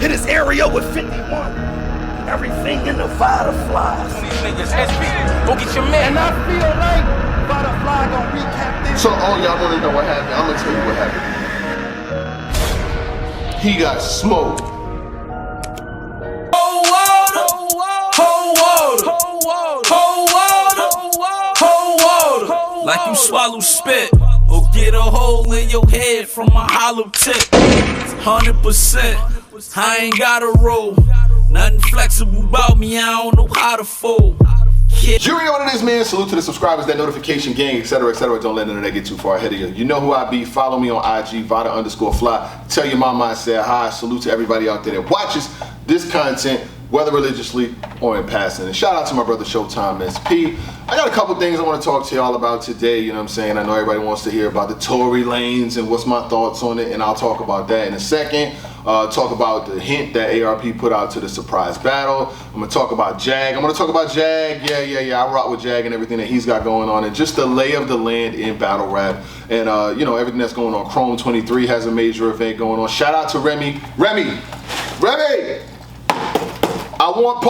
Hit his area with 51. Everything in the Vada flies. These niggas, SP, go get your man. And I feel like Vada fly gonna recap this. So, y'all wanna know what happened? I'm gonna tell you what happened. He got smoked. Like you swallow spit or get a hole in your head from a hollow tip. 100%, I ain't gotta roll. Nothing flexible about me, I don't know how to fold. You already know what it is, man. Salute to the subscribers, that notification gang, etc., etc. Don't let none of that get too far ahead of you. You know who I be. Follow me on IG, Vada_fly. Tell your mama I said hi. Salute to everybody out there that watches this content, whether religiously or in passing. And shout out to my brother Showtime SP. I got a couple things I want to talk to y'all about today, you know what I'm saying? I know everybody wants to hear about the Tory Lanez and what's my thoughts on it, and I'll talk about that in a second. Talk about the hint that ARP put out to the surprise battle. I'm gonna talk about Jag. I'm gonna talk about Jag. Yeah. I rock with Jag and everything that he's got going on, and just the lay of the land in battle rap, and you know, everything that's going on. Chrome 23 has a major event going on. Shout out to Remy. I want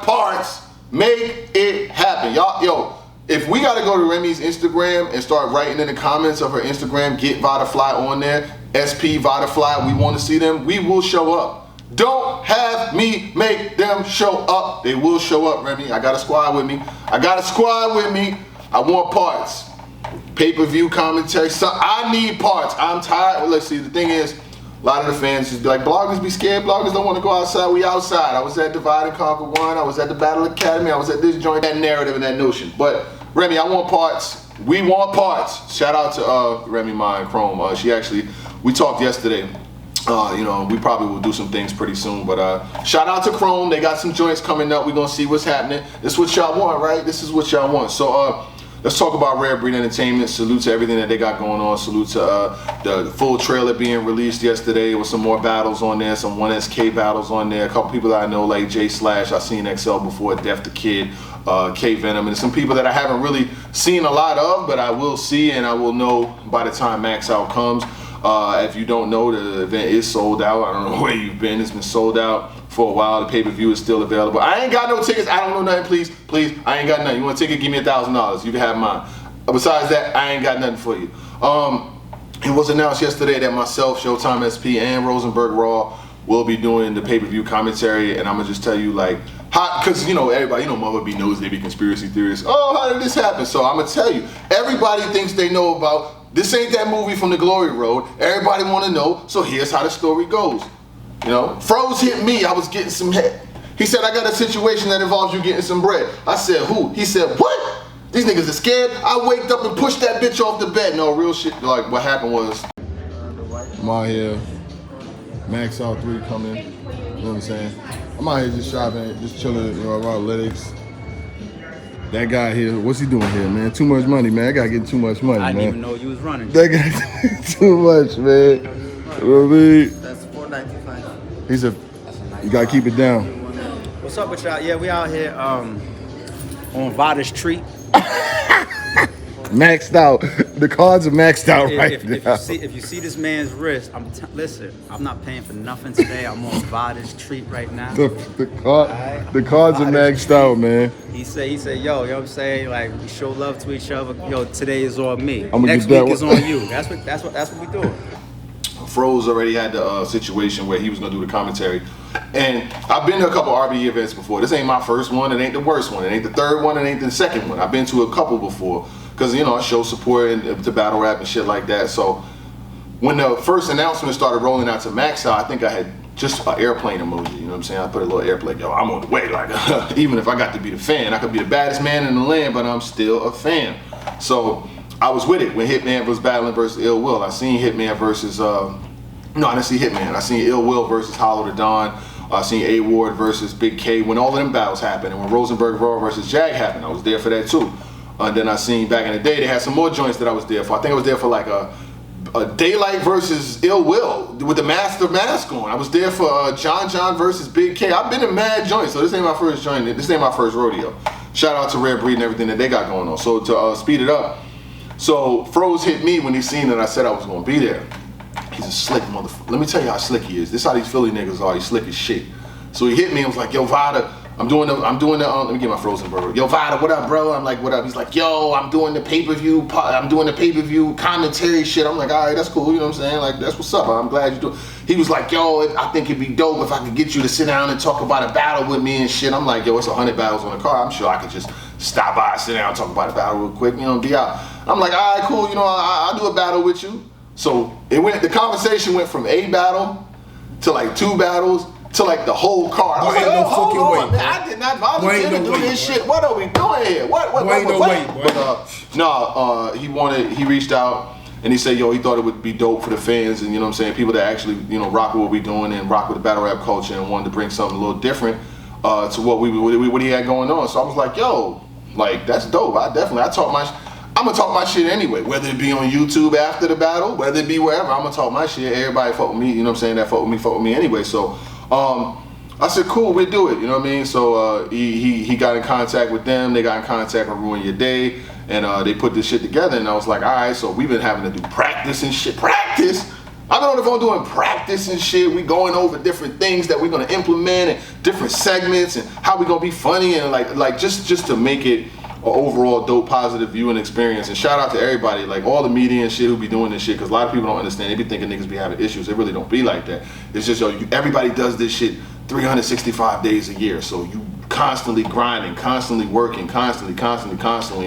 parts. Make it happen. Y'all, yo, if we gotta go to Remy's Instagram and start writing in the comments of her Instagram, get Vada Fly on there, SP Vada Fly, we wanna see them, we will show up. Don't have me make them show up. They will show up, Remy. I got a squad with me. I want parts. Pay-per-view commentary. So I need parts. I'm tired. Well, let's see, the thing is, a lot of the fans just be like, bloggers be scared, bloggers don't want to go outside, we outside. I was at Divide and Conquer 1, I was at the Battle Academy, I was at this joint, that narrative and that notion. But Remy, I want parts. We want parts. Shout out to Remy Ma and Chrome. We talked yesterday. You know, we probably will do some things pretty soon, but shout out to Chrome. They got some joints coming up. We're gonna see what's happening. This is what y'all want, right? This is what y'all want. So let's talk about Rare Breed Entertainment. Salute to everything that they got going on. Salute to the full trailer being released yesterday with some more battles on there, some 1SK battles on there. A couple people that I know, like J Slash, I seen XL before, Def the Kid, K Venom, and some people that I haven't really seen a lot of, but I will see and I will know by the time Maxout comes. If you don't know, the event is sold out. I don't know where you've been. It's been sold out for a while. The pay-per-view is still available. I ain't got no tickets. I don't know nothing. Please. I ain't got nothing. You want a ticket? Give me $1,000. You can have mine. Besides that, I ain't got nothing for you. It was announced yesterday that myself, Showtime SP, and Rosenberg Raw will be doing the pay-per-view commentary, and I'm gonna just tell you, like, because you know, everybody, you know, Mother B knows they be conspiracy theorists. Oh, how did this happen? So I'm gonna tell you, everybody thinks they know about. This ain't that movie from the Glory Road. Everybody want to know, so here's how the story goes. You know, Froze hit me, I was getting some head. He said, I got a situation that involves you getting some bread. I said, who? He said, what? These niggas are scared. I waked up and pushed that bitch off the bed. No, real shit, like what happened was, I'm out here, Maxout 3 coming, you know what I'm saying? I'm out here just shopping, just chilling, you know, around Lytics. That guy here, what's he doing here, man? Too much money, man. That guy getting too much money, man. I didn't even know you was running. That guy too much, man. You know what I mean? That's $4.95. He said, you gotta keep it down. What's up with y'all? Yeah, we out here on Vada's treat. Maxed out. The cards are maxed out now. If you see this man's wrist, listen, I'm not paying for nothing today. I'm on Vada's treat right now. The cards are maxed out, man. He said, yo, you know what I'm saying? Like, we show love to each other. Yo, today is on me. Next week is on you. That's what we doing. Froze already had the situation where he was gonna do the commentary, and I've been to a couple RBE events before. This ain't my first one. It ain't the worst one. It ain't the third one. It ain't the second one. I've been to a couple before because, you know, I show support to battle rap and shit like that. So when the first announcement started rolling out to Maxout, I think I had just an airplane emoji. You know what I'm saying? I put a little airplane. Yo, I'm on the way. Like, even if I got to be the fan, I could be the baddest man in the land, but I'm still a fan. So I was with it when Hitman was battling versus Ill Will. I seen Hitman versus, no, I didn't see Hitman. I seen Ill Will versus Hollow the Dawn. I seen A Ward versus Big K when all of them battles happened. And when Rosenberg Raw versus Jag happened, I was there for that too. And then I seen back in the day, they had some more joints that I was there for. I think I was there for like a Daylight versus Ill Will with the Master Mask on. I was there for John versus Big K. I've been in mad joints, so this ain't my first joint. This ain't my first rodeo. Shout out to Rare Breed and everything that they got going on. So to speed it up, so Froze hit me when he seen that I said I was gonna be there. He's a slick motherfucker. Let me tell you how slick he is. This is how these Philly niggas are. He's slick as shit. So he hit me and was like, yo, Vada, I'm doing the, let me get my frozen burger. Yo, Vada, what up, bro? I'm like, what up? He's like, yo, I'm doing the pay-per-view commentary shit. I'm like, all right, that's cool, you know what I'm saying? Like, that's what's up, I'm glad you do. He was like, yo, I think it'd be dope if I could get you to sit down and talk about a battle with me and shit. I'm like, yo, it's 100 battles on the card. I'm sure I could just stop by, sit down, talk about a battle real quick, you know, be out. I'm like, all right, cool, you know, I'll do a battle with you. So the conversation went from a battle to like 2 battles to like the whole card. I was like, oh, hold on, man, I did not volunteer to do this shit. What are we doing here? He reached out and he said, yo, he thought it would be dope for the fans and, you know what I'm saying, people that actually, you know, rock with what we're doing and rock with the battle rap culture and wanted to bring something a little different to what he had going on. So I was like, yo, like, that's dope. I'm gonna talk my shit anyway, whether it be on YouTube after the battle, whether it be wherever, I'm gonna talk my shit. Everybody fuck with me, you know what I'm saying, that fuck with me anyway. So I said, cool, we'll do it, you know what I mean? So he got in contact with them, they got in contact with Ruin Your Day, and they put this shit together, and I was like, all right, so we've been having to do practice and shit. Practice? I've been on the phone doing practice and shit. We going over different things that we're gonna implement and different segments and how we gonna be funny and like just to make it an overall dope, positive viewing experience. And shout out to everybody, like all the media and shit who be doing this shit, because a lot of people don't understand. They be thinking niggas be having issues. It really don't be like that. It's just, yo, everybody does this shit 365 days a year. So you constantly grinding, constantly working, constantly.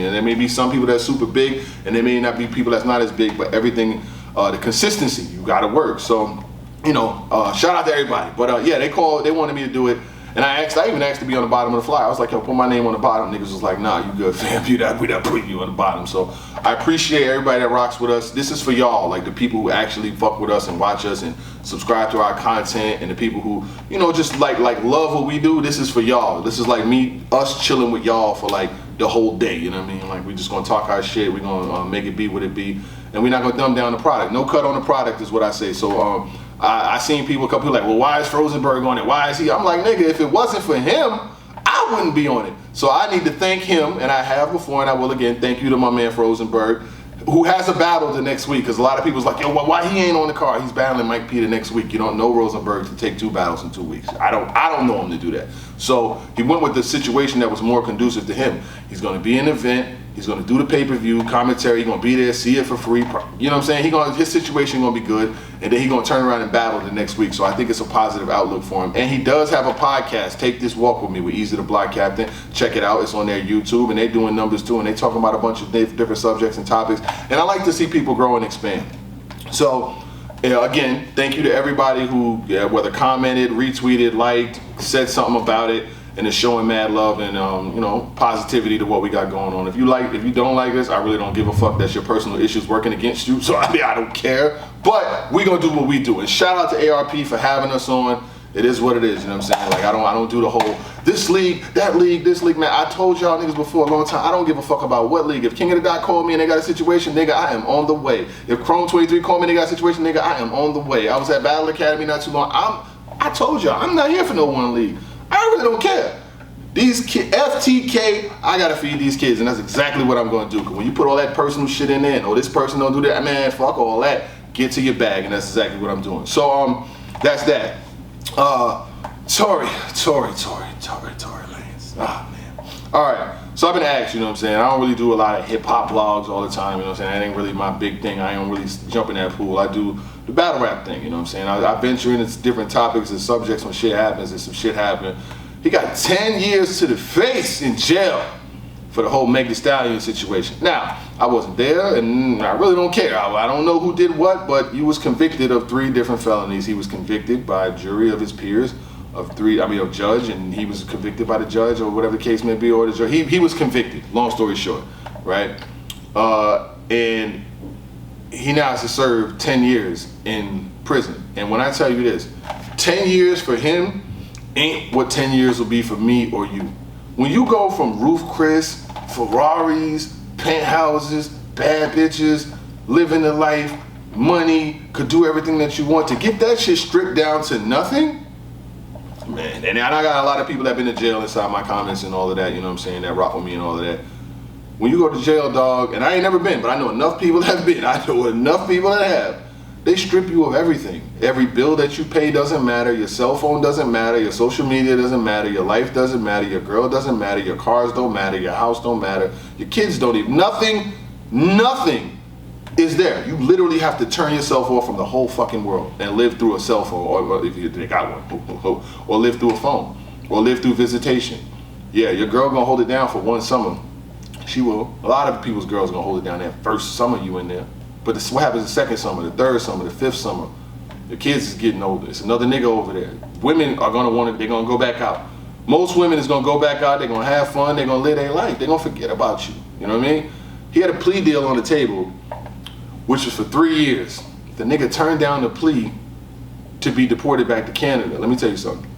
And there may be some people that's super big, and there may not be people that's not as big, but everything, the consistency, you gotta work. So, you know, shout out to everybody. But yeah, they wanted me to do it. And I even asked to be on the bottom of the flyer. I was like, yo, put my name on the bottom. Niggas was like, nah, you good, fam. We not putting you on the bottom. So I appreciate everybody that rocks with us. This is for y'all, like the people who actually fuck with us and watch us and subscribe to our content, and the people who, you know, just like love what we do. This is for y'all. This is like us chilling with y'all for like the whole day, you know what I mean? Like, we just gonna talk our shit. We're gonna make it be what it be. And we're not gonna dumb down the product. No cut on the product is what I say. So I seen a couple people like, well, why is Frozenberg on it? Why is he? I'm like, nigga, if it wasn't for him, I wouldn't be on it. So I need to thank him, and I have before, and I will again. Thank you to my man Frozenberg, who has a battle the next week. Because a lot of people's like, yo, why he ain't on the card? He's battling Mike P the next week. You don't know Rosenberg to take 2 battles in 2 weeks. I don't know him to do that. So he went with the situation that was more conducive to him. He's going to be in an event. He's going to do the pay-per-view commentary. He's going to be there, see it for free. You know what I'm saying? His situation going to be good, and then he's going to turn around and battle the next week. So I think it's a positive outlook for him. And he does have a podcast, Take This Walk With Me, with Easy the Block Captain. Check it out. It's on their YouTube, and they're doing numbers too, and they talking about a bunch of different subjects and topics. And I like to see people grow and expand. So, again, thank you to everybody who, whether commented, retweeted, liked, said something about it, and it's showing mad love and you know, positivity to what we got going on. If you don't like this, I really don't give a fuck. That's your personal issues working against you. So I mean, I don't care. But we gonna do what we do. And shout out to ARP for having us on. It is what it is. You know what I'm saying? Like, I don't do the whole this league, that league, this league, man. I told y'all niggas before a long time, I don't give a fuck about what league. If King of the Dot called me and they got a situation, nigga, I am on the way. If Chrome 23 called me and they got a situation, nigga, I am on the way. I was at Battle Academy not too long. I told y'all, I'm not here for no one league. I really don't care. These kids, FTK, I gotta feed these kids, and that's exactly what I'm gonna do. Cause when you put all that personal shit in there, and this person don't do that, man, fuck all that. Get to your bag, and that's exactly what I'm doing. So that's that. Tory Lanez. Ah, man. All right. So I've been asked, you know what I'm saying? I don't really do a lot of hip hop vlogs all the time, you know what I'm saying? That ain't really my big thing. I don't really jump in that pool. I do the battle rap thing, you know what I'm saying? I venture into different topics and subjects when shit happens, and some shit happened. He got 10 years to the face in jail for the whole Meg Thee Stallion situation. Now, I wasn't there, and I really don't care. I don't know who did what, but he was convicted of 3 different felonies. He was convicted by a jury of his peers of judge, and he was convicted by the judge, or whatever the case may be, or the judge. He was convicted, long story short, right? And he now has to serve 10 years in prison. And when I tell you this, 10 years for him ain't what 10 years will be for me or you. When you go from Roof Chris, Ferraris, penthouses, bad bitches, living the life, money, could do everything that you want, to get that shit stripped down to nothing, man. And I got a lot of people that have been to jail inside my comments and all of that, you know what I'm saying, that rock with me and all of that. When you go to jail, dog, and I ain't never been, but I know enough people that have been, I know enough people that have, They strip you of everything. Every bill that you pay doesn't matter. Your cell phone doesn't matter. Your social media doesn't matter. Your life doesn't matter. Your girl doesn't matter. Your cars don't matter. Your house don't matter. Your kids don't even. Nothing is there. You literally have to turn yourself off from the whole fucking world and live through a cell phone, or if you got one, or live through a phone, or live through visitation. Yeah, your girl gonna hold it down for one summer. She will. A lot of people's girls gonna hold it down that first summer you in there. But this, what happens the second summer, the third summer, the fifth summer? The kids is getting older. It's another nigga over there. Women are gonna they're gonna go back out. Most women is gonna go back out, they're gonna have fun, they're gonna live their life. They're gonna forget about you. You know what I mean? He had a plea deal on the table, which was for 3 years. The nigga turned down the plea to be deported back to Canada. Let me tell you something.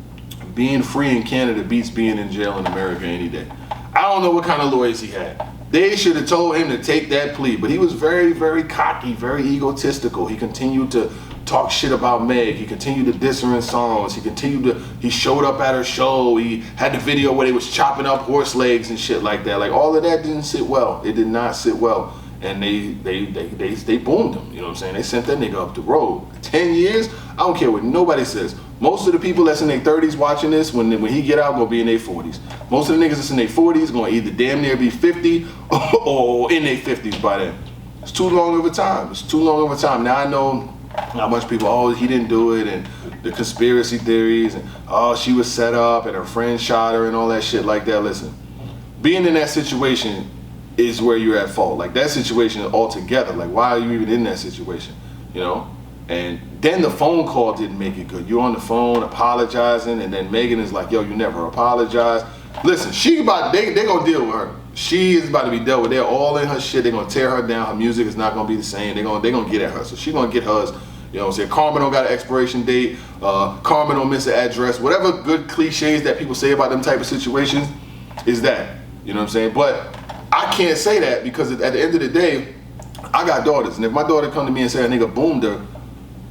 Being free in Canada beats being in jail in America any day. I don't know what kind of lawyers he had. They should have told him to take that plea, but he was very, very cocky, very egotistical. He continued to talk shit about Meg. He continued to diss her in songs. He showed up at her show. He had the video where they was chopping up horse legs and shit like that. Like, all of that didn't sit well. It did not sit well. And they boomed him, you know what I'm saying? They sent that nigga up the road. 10 years? I don't care what nobody says. Most of the people that's in their 30s watching this, when he get out, gonna be in their 40s. Most of the niggas that's in their 40s gonna either damn near be 50 or in their 50s by then. It's too long of a time. It's too long of a time. Now I know how much people, oh, he didn't do it, and the conspiracy theories, and oh, she was set up, and her friend shot her, and all that shit like that. Listen, being in that situation is where you're at fault. Like, that situation altogether, like, why are you even in that situation, you know? And then the phone call didn't make it good. You're on the phone apologizing, and then Megan is like, yo, you never apologized. Listen, they gonna deal with her. She is about to be dealt with. They're all in her shit. They're gonna tear her down. Her music is not gonna be the same. They're gonna get at her. So she's gonna get hers. You know what I'm saying? Karma don't got an expiration date. Karma don't miss an address. Whatever good cliches that people say about them type of situations is that. You know what I'm saying? But I can't say that, because at the end of the day, I got daughters. And if my daughter come to me and say a nigga boomed her,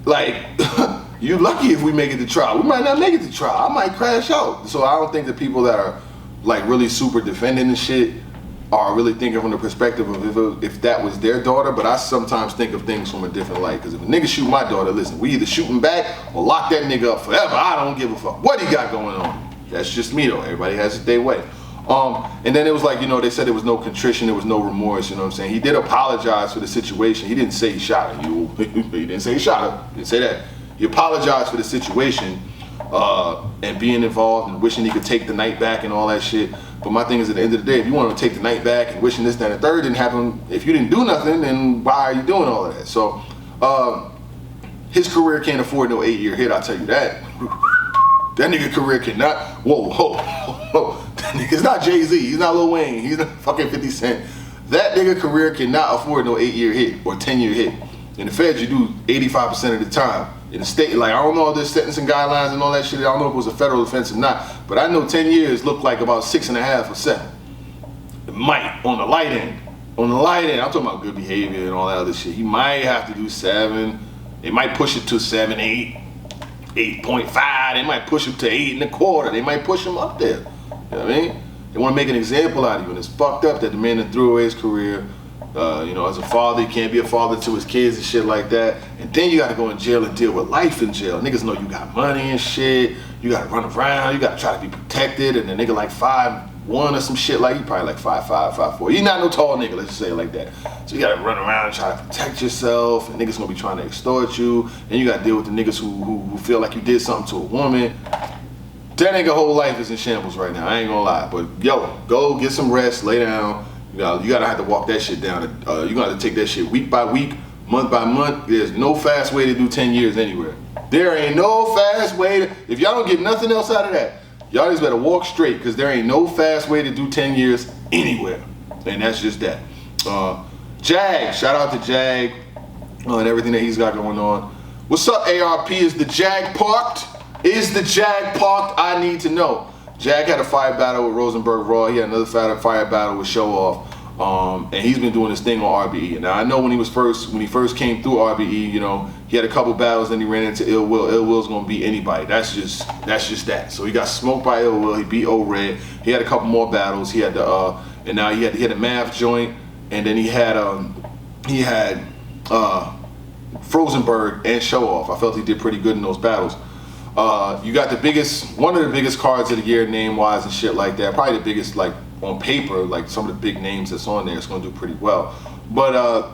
like, you lucky if we make it to trial. We might not make it to trial. I might crash out. So I don't think the people that are like really super defending the shit are really thinking from the perspective of if that was their daughter. But I sometimes think of things from a different light. Because if a nigga shoot my daughter, listen, we either shoot him back or lock that nigga up forever. I don't give a fuck what he got going on. That's just me though. Everybody has it their way. And then it was like, you know, they said there was no contrition, there was no remorse, you know what I'm saying? He did apologize for the situation. He didn't say he shot her. He didn't say he shot her. He didn't say that. He apologized for the situation and being involved and wishing he could take the night back and all that shit. But my thing is, at the end of the day, if you want to take the night back and wishing this, that, and the third didn't happen, if you didn't do nothing, then why are you doing all of that? So his career can't afford no 8-year hit, I'll tell you that. That nigga career cannot, whoa. That nigga's not Jay-Z, he's not Lil Wayne, he's not fucking 50 Cent. That nigga career cannot afford no 8-year hit or 10-year hit. In the feds, you do 85% of the time. In the state, like, I don't know there's sentencing guidelines and all that shit. I don't know if it was a federal offense or not. But I know 10 years look like about 6.5 or 7. It might, on the light end. On the light end, I'm talking about good behavior and all that other shit. He might have to do 7. They might push it to 7, 8, 8.5. They might push him to 8.25. They might push him up there. You know what I mean? They want to make an example out of you, and it's fucked up that the man that threw away his career, you know, as a father, he can't be a father to his kids and shit like that. And then you got to go in jail and deal with life in jail. Niggas know you got money and shit. You got to run around. You got to try to be protected. And the nigga like 5'1" or some shit like, he probably like 5'5", 5'4". He's not no tall nigga, let's just say it like that. So you got to run around and try to protect yourself. And niggas gonna be trying to extort you. And you got to deal with the niggas who feel like you did something to a woman. That nigga whole life is in shambles right now. I ain't gonna lie. But yo, go get some rest, lay down. You gotta have to walk that shit down. You gotta take that shit week by week, month by month. There's no fast way to do 10 years anywhere. There ain't no fast way to, if y'all don't get nothing else out of that, y'all just better walk straight, because there ain't no fast way to do 10 years anywhere. And that's just that. Jag, shout out to Jag and everything that he's got going on. What's up, ARP? Is the Jag parked? Is the Jag parked? I need to know. Jag had a fire battle with Rosenberg Raw. He had another fire battle with Show Off. And he's been doing this thing on RBE. Now I know when he first came through RBE, you know, he had a couple battles, then he ran into Ill Will. Ill Will's gonna beat anybody. That's just that. So he got smoked by Ill Will. He beat O-Red. He had a couple more battles. He had the and now he had a math joint, and then he had Frozenberg and Show Off. I felt he did pretty good in those battles. You got one of the biggest cards of the year name-wise and shit like that. Probably the biggest, like, on paper, like some of the big names that's on there. It's gonna do pretty well. But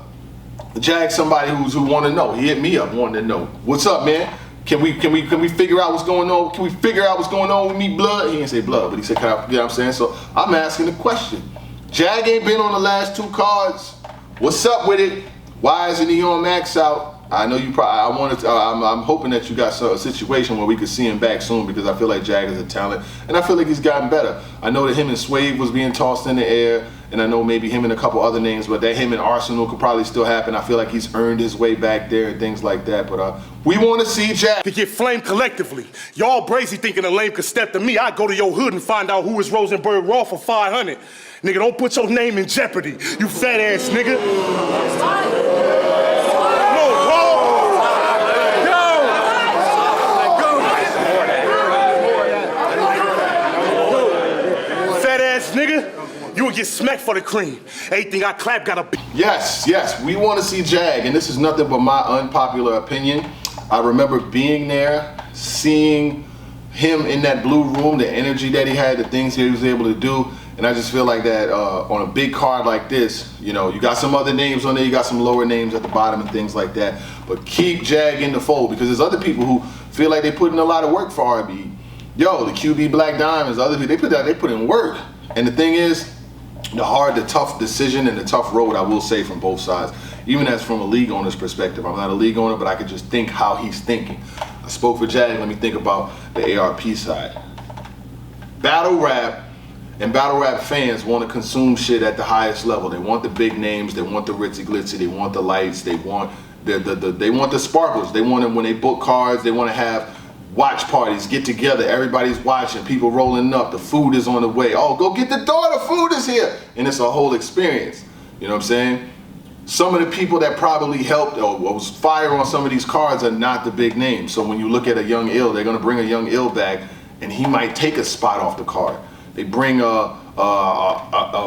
Jag's somebody who want to know. He hit me up wanting to know, what's up, man? Can we figure out what's going on? Can we figure out what's going on with me, blood? He didn't say blood, but he said, you know what I'm saying? So I'm asking the question. Jag ain't been on the last 2 cards. What's up with it? Why isn't he on Maxout? I know you probably, I'm hoping that you got a situation where we could see him back soon, because I feel like Jag is a talent, and I feel like he's gotten better. I know that him and Swave was being tossed in the air, and I know maybe him and a couple other names, but that him and Arsenal could probably still happen. I feel like he's earned his way back there and things like that, but we want to see Jag. To get flamed collectively. Y'all brazy thinking a lame could step to me. I go to your hood and find out who is Rosenberg Raw for 500. Nigga, don't put your name in jeopardy, you fat ass nigga. Nigga, you would get smacked for the cream. Anything I clap got a... Yes, we want to see Jag, and this is nothing but my unpopular opinion. I remember being there, seeing him in that blue room, the energy that he had, the things he was able to do, and I just feel like that on a big card like this, you know, you got some other names on there, you got some lower names at the bottom and things like that, but keep Jag in the fold, because there's other people who feel like they put in a lot of work for RBE. Yo, the QB Black Diamonds, other people, they put in work. And the thing is, the tough decision and the tough road, I will say, from both sides. Even as from a league owner's perspective. I'm not a league owner, but I could just think how he's thinking. I spoke for Jag, let me think about the ARP side. Battle rap and battle rap fans want to consume shit at the highest level. They want the big names, they want the ritzy glitzy, they want the lights, they want they want the sparkles. They want them when they book cards, they want to have watch parties, get together, everybody's watching, people rolling up, the food is on the way. Oh, go get the door, the food is here. And it's a whole experience. You know what I'm saying? Some of the people that probably helped or was fire on some of these cards are not the big names. So when you look at a Young Ill, they're gonna bring a Young Ill back and he might take a spot off the card. They bring a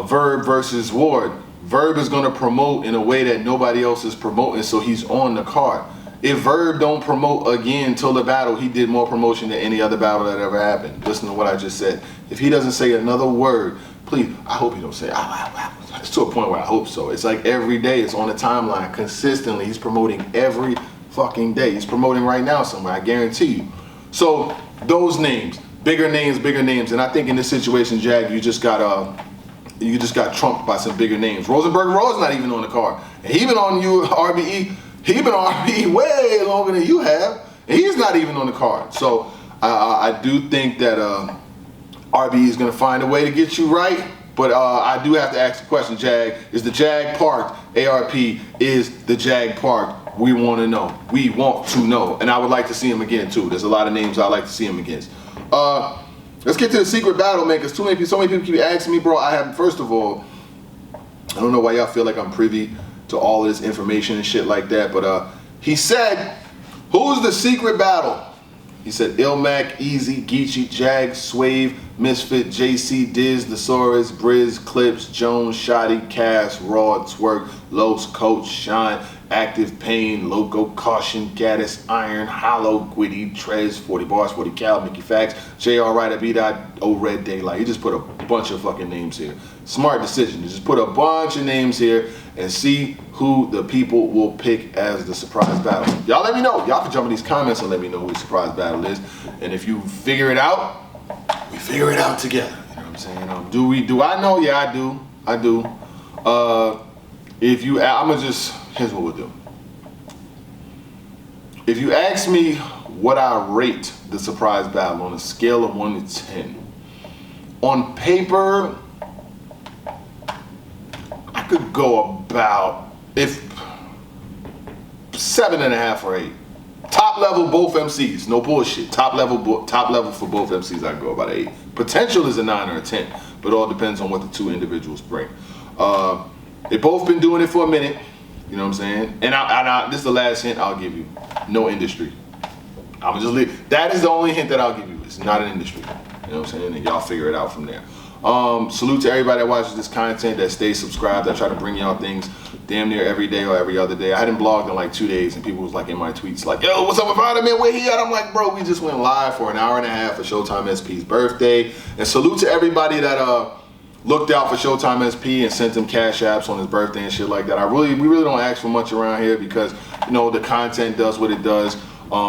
Verb versus Ward. Verb is gonna promote in a way that nobody else is promoting, so he's on the card. If Verb don't promote again till the battle, he did more promotion than any other battle that ever happened. Listen to what I just said. If he doesn't say another word, please, I hope he don't say, it's to a point where I hope so. It's like every day, it's on the timeline consistently. He's promoting every fucking day. He's promoting right now somewhere, I guarantee you. So those names, bigger names, and I think in this situation, Jag, you just got trumped by some bigger names. Rosenberg Raw's not even on the card. And he been on RBE. He been on RBE way longer than you have, and he's not even on the card. So I do think that RBE is going to find a way to get you right, but I do have to ask the question, Jag, is the Jag parked? ARP, is the Jag parked? We want to know. We want to know, and I would like to see him again too. There's a lot of names I'd like to see him against. Let's get to the secret battle, man, because so many people keep asking me, bro. First of all, I don't know why y'all feel like I'm privy to all of this information and shit like that, but he said, who's the secret battle? He said Ilmac, Easy, Geechee, Jag, Swave, Misfit, JC, Diz, Thesaurus, Briz, Clips, Jones, Shotty, Cass, Raw, Twerk, Los, Coach, Shine, Active, Pain, Loco, Caution, Gaddis, Iron, Hollow, Gwitty, Trez, 40 Bars, 40 Cal, Mickey Facts, JR Ryder, B-Dot, O-Red Daylight. He just put a bunch of fucking names here. Smart decision to just put a bunch of names here and see who the people will pick as the surprise battle. Y'all let me know. Y'all can jump in these comments and let me know who the surprise battle is. And if you figure it out, we figure it out together. You know what I'm saying? Do I know? Yeah, I do. Here's what we'll do. If you ask me what I rate the surprise battle on a scale of 1 to 10, on paper, I could go about 7.5 or 8. Top level both MCs, no bullshit. Top level for both MCs, I go about 8. Potential is a 9 or a 10, but it all depends on what the two individuals bring. They both been doing it for a minute, you know what I'm saying? And this is the last hint I'll give you. No industry. I'm gonna just leave. That is the only hint that I'll give you. It's not an industry. You know what I'm saying? And y'all figure it out from there. Salute to everybody that watches this content, that stays subscribed. I try to bring y'all things damn near every day or every other day. I hadn't blogged in like 2 days, and people was like in my tweets like, yo, what's up with Vada, man? Where he at? I'm like, bro, we just went live for an hour and a half for Showtime SP's birthday. And salute to everybody that looked out for Showtime SP and sent him cash apps on his birthday and shit like that. We really don't ask for much around here because, you know, the content does what it does.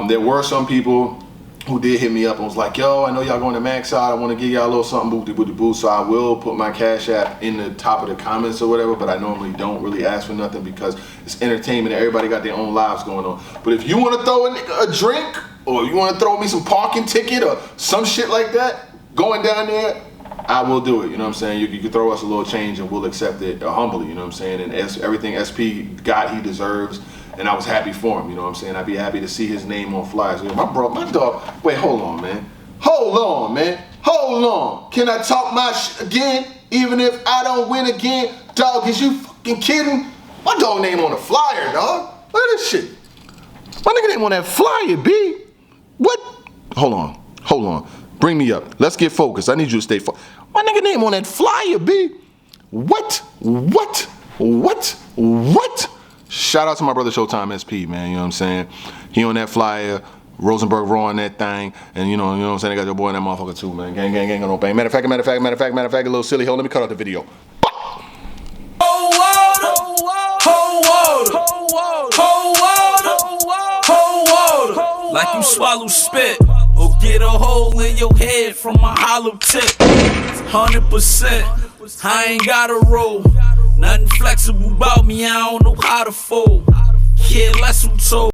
There were some people who did hit me up and was like, yo, I know y'all going to Maxout. I want to give y'all a little something, booty boo. So I will put my cash app in the top of the comments or whatever, but I normally don't really ask for nothing because it's entertainment. Everybody got their own lives going on. But if you want to throw a drink, or you want to throw me some parking ticket or some shit like that, going down there, I will do it. You know what I'm saying? You can throw us a little change and we'll accept it humbly. You know what I'm saying? And everything SP got, he deserves. And I was happy for him, you know what I'm saying? I'd be happy to see his name on flyers. My dog, wait, hold on, man. Hold on. Can I talk my shit again, even if I don't win again? Dog, is you fucking kidding? My dog name on the flyer, dog. Look at this shit. My nigga name on that flyer, B. What? Hold on. Bring me up. Let's get focused. I need you to stay focused. My nigga name on that flyer, B. What? Shout out to my brother Showtime SP, man, you know what I'm saying? He on that flyer, Rosenberg Raw on that thing, and you know what I'm saying? They got your boy in that motherfucker too, man. Gang, on no bang. Matter of fact, a little silly. Hold, let me cut out the video. Like you swallow spit, or get a hole in your head from a hollow tip. 100%, I ain't got a roll. Nothing flexible about me, I don't know how to fold. Yeah, less who told.